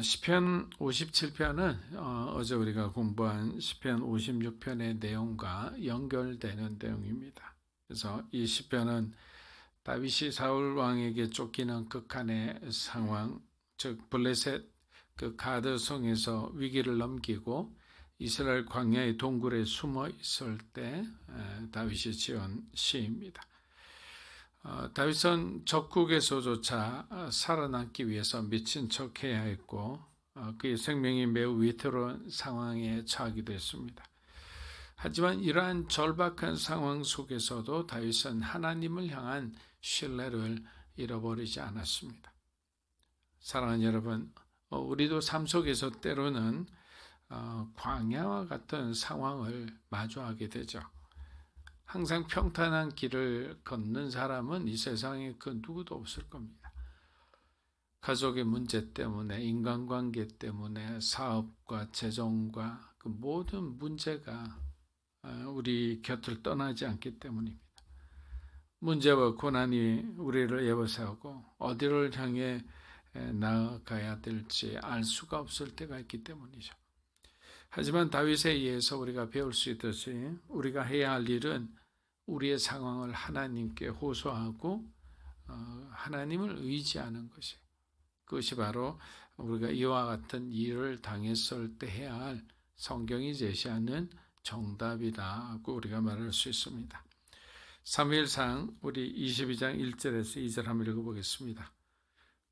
시편 57편은 어제 우리가 공부한 시편 56편의 내용과 연결되는 내용입니다. 그래서 이 시편은 다윗이 사울 왕에게 쫓기는 극한의 상황, 즉 블레셋 그 가드성에서 위기를 넘기고 이스라엘 광야의 동굴에 숨어 있을 때 다윗이 지은 시입니다. 다윗은 적국에서조차 살아남기 위해서 미친 척해야 했고 그의 생명이 매우 위태로운 상황에 처하기도 했습니다. 하지만 이러한 절박한 상황 속에서도 다윗은 하나님을 향한 신뢰를 잃어버리지 않았습니다. 사랑하는 여러분, 우리도 삶 속에서 때로는 광야와 같은 상황을 마주하게 되죠. 항상 평탄한 길을 걷는 사람은 이 세상에 그 누구도 없을 겁니다. 가족의 문제 때문에, 인간관계 때문에, 사업과 재정과 그 모든 문제가 우리 곁을 떠나지 않기 때문입니다. 문제와 고난이 우리를 예보세우고 어디를 향해 나아가야 될지 알 수가 없을 때가 있기 때문이죠. 하지만 다윗에 의해서 우리가 배울 수 있듯이 우리가 해야 할 일은 우리의 상황을 하나님께 호소하고 하나님을 의지하는 것이, 그것이 바로 우리가 이와 같은 일을 당했을 때 해야 할 성경이 제시하는 정답이다고 우리가 말할 수 있습니다. 사무엘상 우리 22장 1절에서 2절 한번 읽어보겠습니다.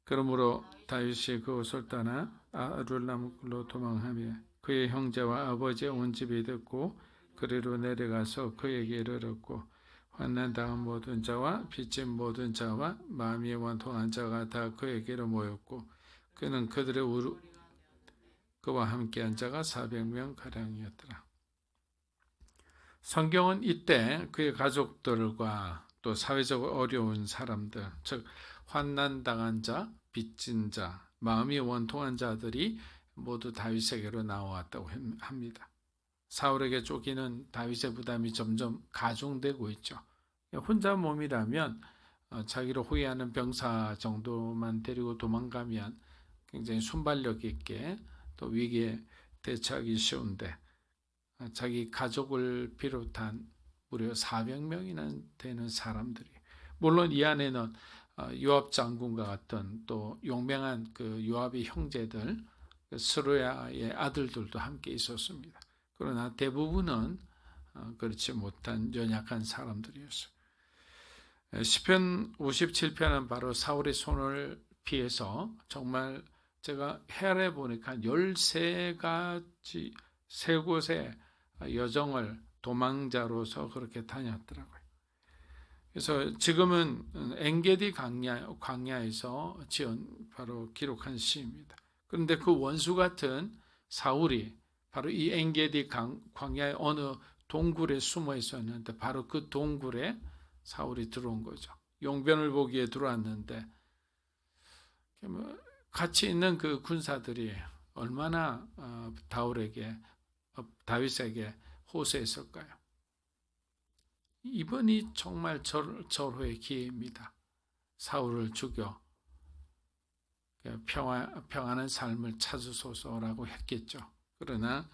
그러므로 다윗이 그곳을 떠나 아둘람굴로 도망하며 그의 형제와 아버지의 온 집이 듣고 그리로 내려가서 그에게 이르렀고 환난당한 모든 자와 빚진 모든 자와 마음이 원통한 자가 다 그에게로 모였고 그는 그와 함께한 자가 400명 가량이었더라. 성경은 이때 그의 가족들과 또 사회적으로 어려운 사람들, 즉 환난당한 자, 빚진 자, 마음이 원통한 자들이 모두 다윗에게로 나왔다고 합니다. 사울에게 쫓기는 다윗의 부담이 점점 가중되고 있죠. 혼자 몸이라면 자기를 호위하는 병사 정도만 데리고 도망가면 굉장히 순발력 있게 또 위기에 대처하기 쉬운데 자기 가족을 비롯한 무려 400명이나 되는 사람들이, 물론 이 안에는 요압 장군과 같은 또 용맹한 그 요압의 형제들, 스루야의 아들들도 함께 있었습니다. 그러나 대부분은 그렇지 못한 연약한 사람들이었어요. 시편 57편은 바로 사울의 손을 피해서 정말 제가 헤아려 보니까 13가지 세 곳의 여정을 도망자로서 그렇게 다녔더라고요. 그래서 지금은 엔게디 광야에서 지은 바로 기록한 시입니다. 그런데 그 원수 같은 사울이 바로 이 엔게디 광야의 어느 동굴에 숨어 있었는데 바로 그 동굴에 사울이 들어온 거죠. 용변을 보기에 들어왔는데 같이 있는 그 군사들이 얼마나 다윗에게 호소했을까요? 이번이 정말 절호의 기회입니다. 사울을 죽여 평안한 삶을 찾으소서라고 했겠죠. 그러나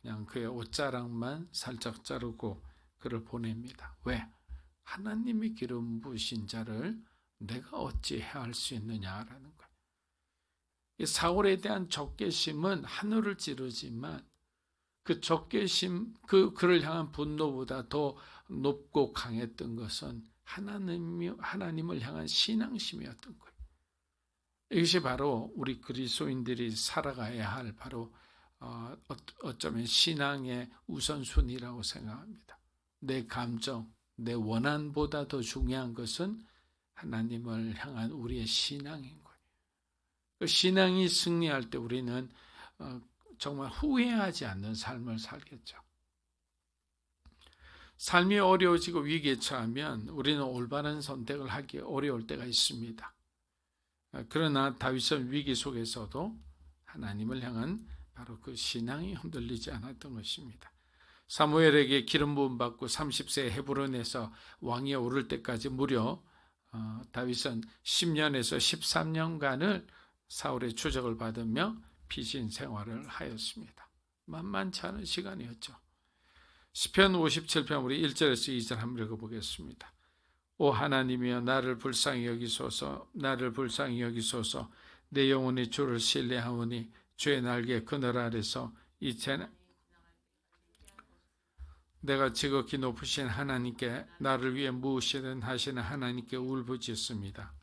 그냥 그의 옷자락만 살짝 자르고 그를 보냅니다. 왜? 하나님이 기름 부으신 자를 내가 어찌 해할 수 있느냐라는 거예요. 이 사울에 대한 적개심은 하늘을 찌르지만 그 적개심, 그를 향한 분노보다 더 높고 강했던 것은 하나님을 향한 신앙심이었던 거예요. 이것이 바로 우리 그리스도인들이 살아가야 할 바로 어쩌면 신앙의 우선순위라고 생각합니다. 내 감정, 내 원한보다 더 중요한 것은 하나님을 향한 우리의 신앙인 거예요. 그 신앙이 승리할 때 우리는 정말 후회하지 않는 삶을 살겠죠. 삶이 어려워지고 위기에 처하면 우리는 올바른 선택을 하기 어려울 때가 있습니다. 그러나 다윗은 위기 속에서도 하나님을 향한 바로 그 신앙이 흔들리지 않았던 것입니다. 사무엘에게 기름 부음 받고 30세 헤브론에서 왕위에 오를 때까지 무려 다윗은 10년에서 13년간을 사울의 추적을 받으며 피신 생활을 하였습니다. 만만치 않은 시간이었죠. 시편 57편 우리 1절에서 2절 한번 읽어보겠습니다. 오 하나님이여 나를 불쌍히 여기소서, 나를 불쌍히 여기소서. 내 영혼이 주를 신뢰하오니 주의 날개 그늘 아래서 내가 지극히 높으신 하나님께, 나를 위해 무엇이든 하시는 하나님께 울부짖습니다.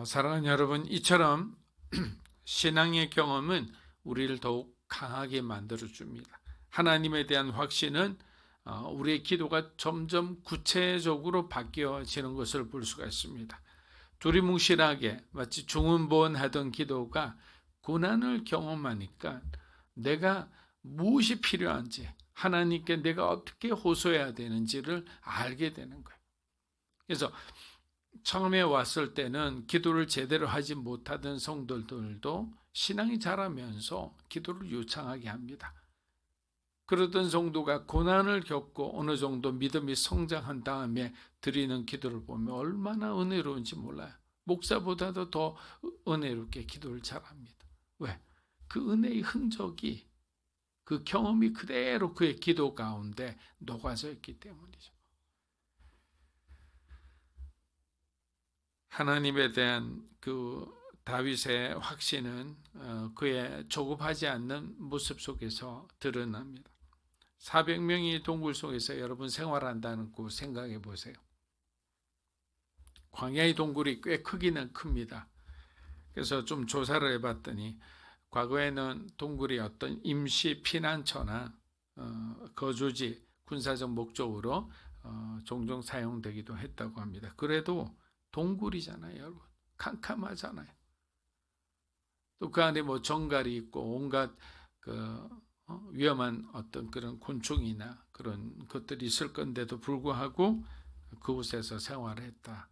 사랑하는 여러분, 이처럼 신앙의 경험은 우리를 더욱 강하게 만들어줍니다. 하나님에 대한 확신은 우리의 기도가 점점 구체적으로 바뀌어지는 것을 볼 수가 있습니다. 두리뭉실하게 마치 중언부언하던 기도가 고난을 경험하니까 내가 무엇이 필요한지, 하나님께 내가 어떻게 호소해야 되는지를 알게 되는 거예요. 그래서 처음에 왔을 때는 기도를 제대로 하지 못하던 성도들도 신앙이 자라면서 기도를 유창하게 합니다. 그러던 성도가 고난을 겪고 어느 정도 믿음이 성장한 다음에 드리는 기도를 보면 얼마나 은혜로운지 몰라요. 목사보다도 더 은혜롭게 기도를 잘합니다. 왜? 그 은혜의 흔적이, 그 경험이 그대로 그의 기도 가운데 녹아져 있기 때문이죠. 하나님에 대한 그 다윗의 확신은 그의 조급하지 않는 모습 속에서 드러납니다. 400명이 동굴 속에서 여러분 생활한다는 거 생각해 보세요. 광야의 동굴이 꽤 크기는 큽니다. 그래서 좀 조사를 해봤더니 과거에는 동굴이 어떤 임시 피난처나 거주지, 군사적 목적으로 종종 사용되기도 했다고 합니다. 그래도 동굴이잖아요, 여러분. 캄캄하잖아요. 또 그 안에 뭐 정갈이 있고 온갖 위험한 어떤 그런 곤충이나 그런 것들이 있을 건데도 불구하고 그곳에서 생활했다.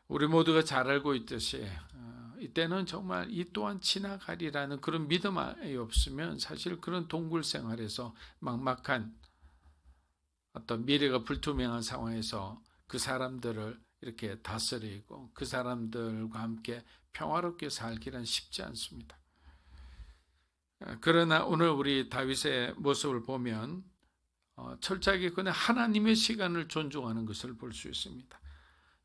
우리 모두가 잘 알고 있듯이 이때는 정말 이 또한 지나가리라는 그런 믿음이 없으면 사실 그런 동굴 생활에서 막막한 어떤 미래가 불투명한 상황에서 그 사람들을 이렇게 다스리고 그 사람들과 함께 평화롭게 살기란 쉽지 않습니다. 그러나 오늘 우리 다윗의 모습을 보면 철저하게 그는 하나님의 시간을 존중하는 것을 볼 수 있습니다.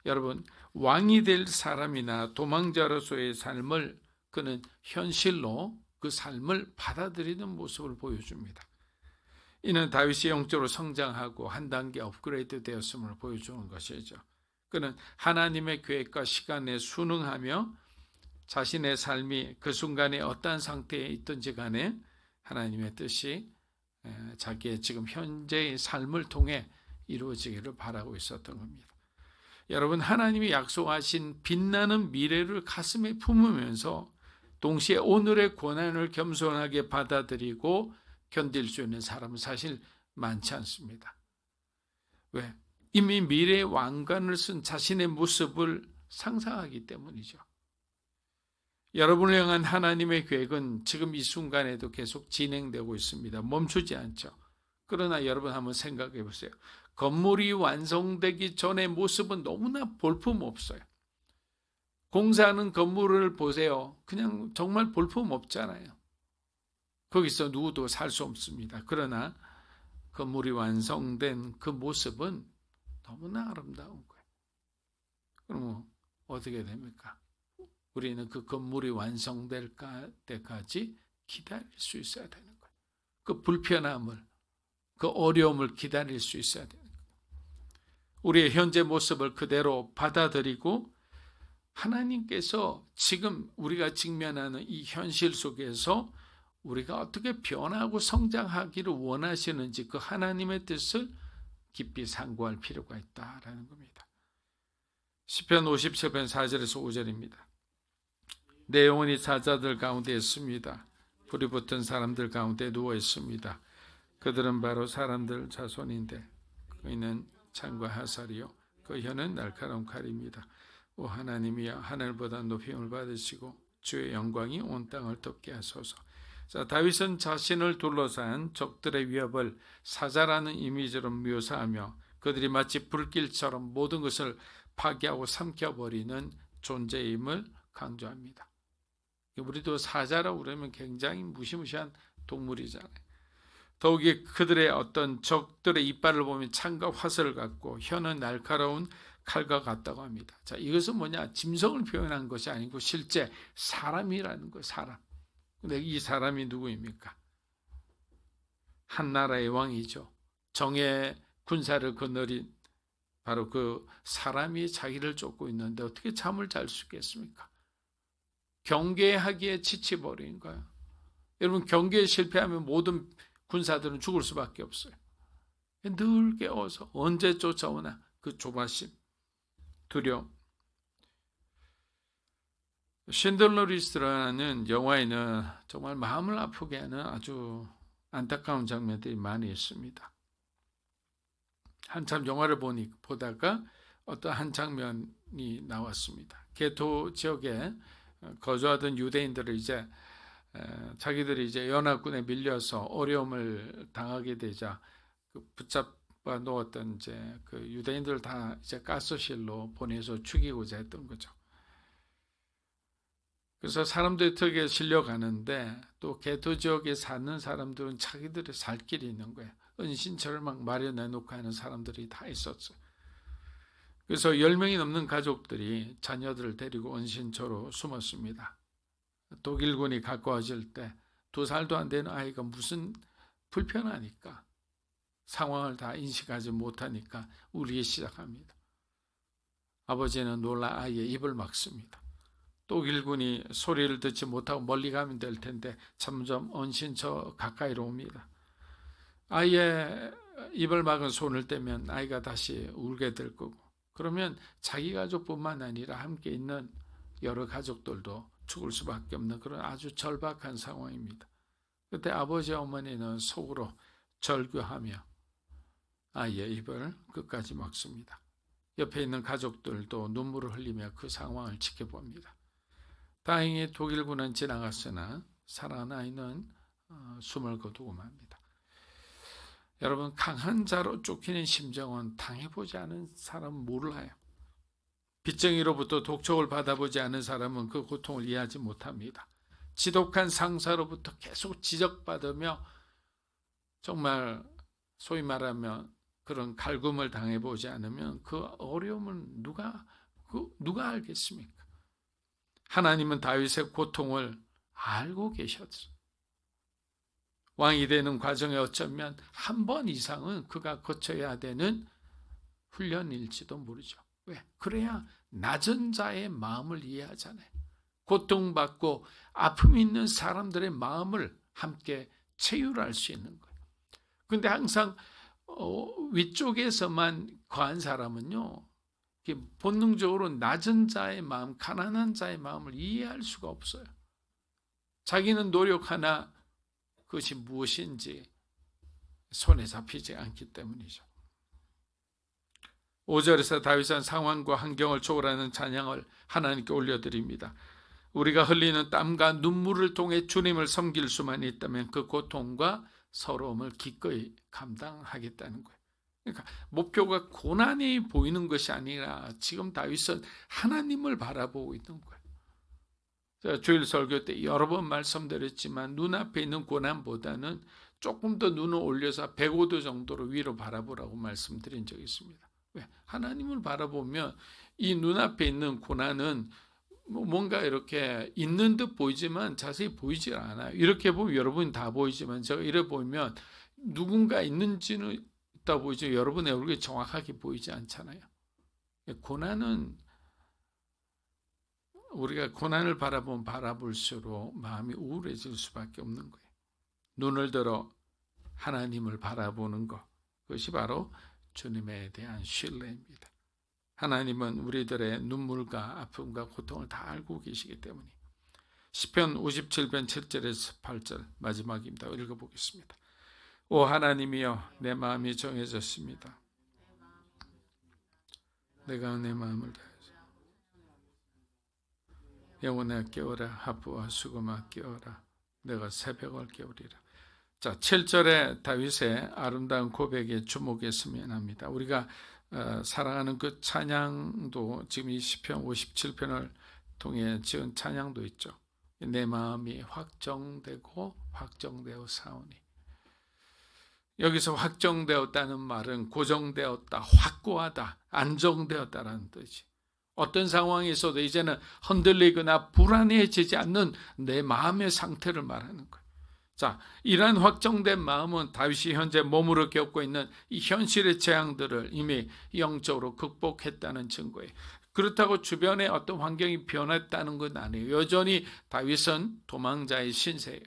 여러분, 왕이 될 사람이나 도망자로서의 삶을 그는 현실로 그 삶을 받아들이는 모습을 보여줍니다. 이는 다윗이 영적으로 성장하고 한 단계 업그레이드 되었음을 보여주는 것이죠. 그는 하나님의 계획과 시간에 순응하며 자신의 삶이 그 순간에 어떠한 상태에 있든지 간에 하나님의 뜻이 자기의 지금 현재의 삶을 통해 이루어지기를 바라고 있었던 겁니다. 여러분, 하나님이 약속하신 빛나는 미래를 가슴에 품으면서 동시에 오늘의 고난을 겸손하게 받아들이고 견딜 수 있는 사람은 사실 많지 않습니다. 왜? 이미 미래의 왕관을 쓴 자신의 모습을 상상하기 때문이죠. 여러분을 향한 하나님의 계획은 지금 이 순간에도 계속 진행되고 있습니다. 멈추지 않죠. 그러나 여러분 한번 생각해 보세요. 건물이 완성되기 전의 모습은 너무나 볼품없어요. 공사하는 건물을 보세요. 그냥 정말 볼품없잖아요. 거기서 누구도 살 수 없습니다. 그러나 건물이 완성된 그 모습은 너무나 아름다운 거예요. 그럼 어떻게 됩니까? 우리는 그 건물이 완성될 때까지 기다릴 수 있어야 되는 거예요. 그 불편함을, 그 어려움을 기다릴 수 있어야 되는 거예요. 우리의 현재 모습을 그대로 받아들이고 하나님께서 지금 우리가 직면하는 이 현실 속에서 우리가 어떻게 변하고 성장하기를 원하시는지 그 하나님의 뜻을 깊이 상고할 필요가 있다라는 겁니다. 시편 57편 4절에서 5절입니다. 내 영혼이 사자들 가운데 있습니다. 불이 붙은 사람들 가운데 누워 있습니다. 그들은 바로 사람들 자손인데 그이는 창과 하살이요 그 혀는 날카로운 칼입니다. 오 하나님이여, 하늘보다 높임을 받으시고 주의 영광이 온 땅을 덮게 하소서. 자, 다윗은 자신을 둘러싼 적들의 위협을 사자라는 이미지로 묘사하며 그들이 마치 불길처럼 모든 것을 파괴하고 삼켜버리는 존재임을 강조합니다. 우리도 사자라고 그러면 굉장히 무시무시한 동물이잖아요. 더욱이 그들의 어떤 적들의 이빨을 보면 창과 화살을 갖고 혀는 날카로운 칼과 같다고 합니다. 자, 이것은 뭐냐? 짐승을 표현한 것이 아니고 실제 사람이라는 거예요. 사람. 근데 이 사람이 누구입니까? 한 나라의 왕이죠. 정의 군사를 거느린 바로 그 사람이 자기를 쫓고 있는데 어떻게 잠을 잘 수 있겠습니까? 경계하기에 지쳐버린 거예요. 여러분, 경계에 실패하면 모든 군사들은 죽을 수밖에 없어요. 늘 깨워서 언제 쫓아오나 그 조바심, 두려움. 신들러 리스트라는 영화에는 정말 마음을 아프게 하는 아주 안타까운 장면들이 많이 있습니다. 한참 영화를 보다가 어떤 한 장면이 나왔습니다. 게토 지역에 거주하던 유대인들을 이제 자기들이 이제 연합군에 밀려서 어려움을 당하게 되자 붙잡아 놓았던 이제 그 유대인들 다 이제 가스실로 보내서 죽이고자 했던 거죠. 그래서 사람들이 턱에 실려가는데 또 게토 지역에 사는 사람들은 자기들이 살 길이 있는 거예요. 은신처를 막 마련해 놓고 하는 사람들이 다 있었어요. 그래서 10명이 넘는 가족들이 자녀들을 데리고 은신처로 숨었습니다. 독일군이 가까워질 때 2살도 안 되는 아이가 무슨 불편하니까 상황을 다 인식하지 못하니까 울기 시작합니다. 아버지는 놀라 아이의 입을 막습니다. 독일군이 소리를 듣지 못하고 멀리 가면 될 텐데 점점 은신처 가까이로 옵니다. 아이의 입을 막은 손을 떼면 아이가 다시 울게 될 거고, 그러면 자기 가족뿐만 아니라 함께 있는 여러 가족들도 죽을 수밖에 없는 그런 아주 절박한 상황입니다. 그때 아버지 어머니는 속으로 절규하며 아이의 입을 끝까지 막습니다. 옆에 있는 가족들도 눈물을 흘리며 그 상황을 지켜봅니다. 다행히 독일군은 지나갔으나 살아난 아이는 숨을 거두고 맙니다. 여러분, 강한 자로 쫓기는 심정은 당해보지 않은 사람은 몰라요. 빚쟁이로부터 독촉을 받아보지 않은 사람은 그 고통을 이해하지 못합니다. 지독한 상사로부터 계속 지적받으며 정말 소위 말하면 그런 갈굼을 당해보지 않으면 그 어려움을 누가 알겠습니까? 하나님은 다윗의 고통을 알고 계셨어요. 왕이 되는 과정에 어쩌면 한 번 이상은 그가 거쳐야 되는 훈련일지도 모르죠. 왜? 그래야 낮은 자의 마음을 이해하잖아요. 고통받고 아픔 있는 사람들의 마음을 함께 체휼할 수 있는 거예요. 근데 항상 위쪽에서만 거한 사람은요, 본능적으로 낮은 자의 마음, 가난한 자의 마음을 이해할 수가 없어요. 자기는 노력하나 그것이 무엇인지 손에 잡히지 않기 때문이죠. 5절에서 다윗은 상황과 환경을 초월하는 찬양을 하나님께 올려드립니다. 우리가 흘리는 땀과 눈물을 통해 주님을 섬길 수만 있다면 그 고통과 서러움을 기꺼이 감당하겠다는 거예요. 그러니까 목표가 고난이 보이는 것이 아니라 지금 다윗은 하나님을 바라보고 있는 거예요. 제가 주일 설교 때 여러 번 말씀드렸지만 눈앞에 있는 고난보다는 조금 더 눈을 올려서 105도 정도로 위로 바라보라고 말씀드린 적이 있습니다. 왜? 하나님을 바라보면 이 눈앞에 있는 고난은 뭔가 이렇게 있는 듯 보이지만 자세히 보이질 않아요. 이렇게 보면 여러분이 다 보이지만 제가 이래 보면 누군가 있는지는 있다 보이죠. 여러분의 얼굴이 정확하게 보이지 않잖아요. 고난은 우리가 고난을 바라보면 바라볼수록 마음이 우울해질 수밖에 없는 거예요. 눈을 들어 하나님을 바라보는 것, 그것이 바로 주님에 대한 신뢰입니다. 하나님은 우리들의 눈물과 아픔과 고통을 다 알고 계시기 때문에. 시편 57편 7절에서 8절 마지막입니다. 읽어보겠습니다. 오 하나님이여, 내 마음이 정해졌습니다. 내가 내 마음을 다해서 영혼아 깨어라, 하프와 수금아 깨어라, 내가 새벽을 깨우리라. 자, 7절에 다윗의 아름다운 고백에 주목했으면 합니다. 우리가 사랑하는 그 찬양도 지금 이 시편 57편을 통해 지은 찬양도 있죠. 내 마음이 확정되고 확정되어 사오니. 여기서 확정되었다는 말은 고정되었다, 확고하다, 안정되었다라는 뜻이. 어떤 상황에서도 이제는 흔들리거나 불안해지지 않는 내 마음의 상태를 말하는 거예요. 자, 이러한 확정된 마음은 다윗이 현재 몸으로 겪고 있는 이 현실의 재앙들을 이미 영적으로 극복했다는 증거예요. 그렇다고 주변의 어떤 환경이 변했다는 건 아니에요. 여전히 다윗은 도망자의 신세예요.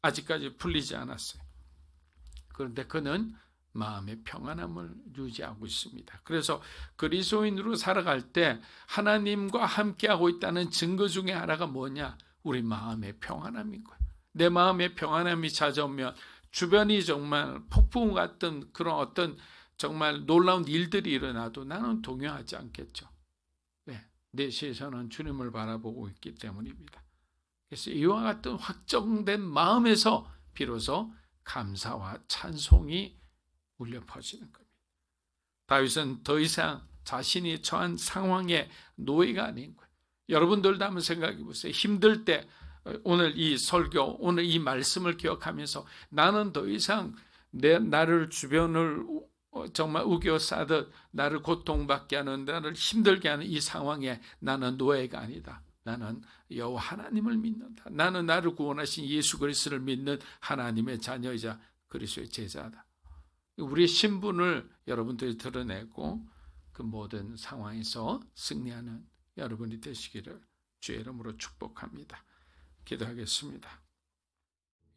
아직까지 풀리지 않았어요. 그런데 그는 마음의 평안함을 유지하고 있습니다. 그래서 그리스도인으로 살아갈 때 하나님과 함께하고 있다는 증거 중에 하나가 뭐냐? 우리 마음의 평안함인 거예요. 내 마음의 평안함이 찾아오면 주변이 정말 폭풍 같은 그런 어떤 정말 놀라운 일들이 일어나도 나는 동요하지 않겠죠. 왜? 내 시선은 주님을 바라보고 있기 때문입니다. 그래서 이와 같은 확정된 마음에서 비로소 감사와 찬송이 울려 퍼지는 겁니다. 다윗은 더 이상 자신이 처한 상황의 노예가 아닌 거예요. 여러분들도 한번 생각해 보세요. 힘들 때 오늘 이 설교, 오늘 이 말씀을 기억하면서 나는 더 이상 나를 주변을 정말 우겨싸듯 나를 고통받게 하는, 나를 힘들게 하는 이 상황에 나는 노예가 아니다. 나는 여호와 하나님을 믿는다. 나는 나를 구원하신 예수 그리스도를 믿는 하나님의 자녀이자 그리스도의 제자다. 우리의 신분을 여러분들이 드러내고 그 모든 상황에서 승리하는 여러분이 되시기를 주의 이름으로 축복합니다. 기도하겠습니다.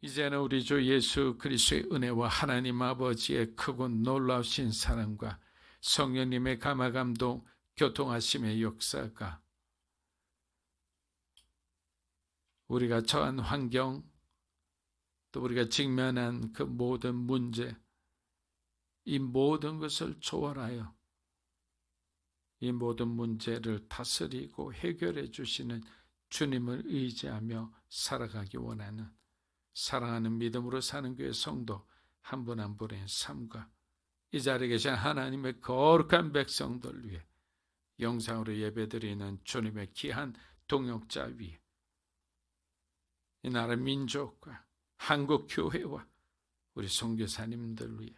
이제는 우리 주 예수 그리스도의 은혜와 하나님 아버지의 크고 놀라우신 사랑과 성령님의 감화감동, 교통하심의 역사가 우리가 처한 환경, 또 우리가 직면한 그 모든 문제, 이 모든 것을 초월하여 이 모든 문제를 다스리고 해결해 주시는 주님을 의지하며 살아가기 원하는 사랑하는 믿음으로 사는 교회 성도 한 분 한 분의 삶과 이 자리에 계신 하나님의 거룩한 백성들 위해 영상으로 예배드리는 주님의 귀한 동역자 위에 이 나라 민족과 한국 교회와 우리 선교사님들 위해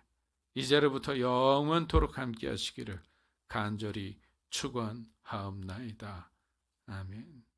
이제로부터 영원토록 함께 하시기를 간절히 축원하옵나이다. 아멘.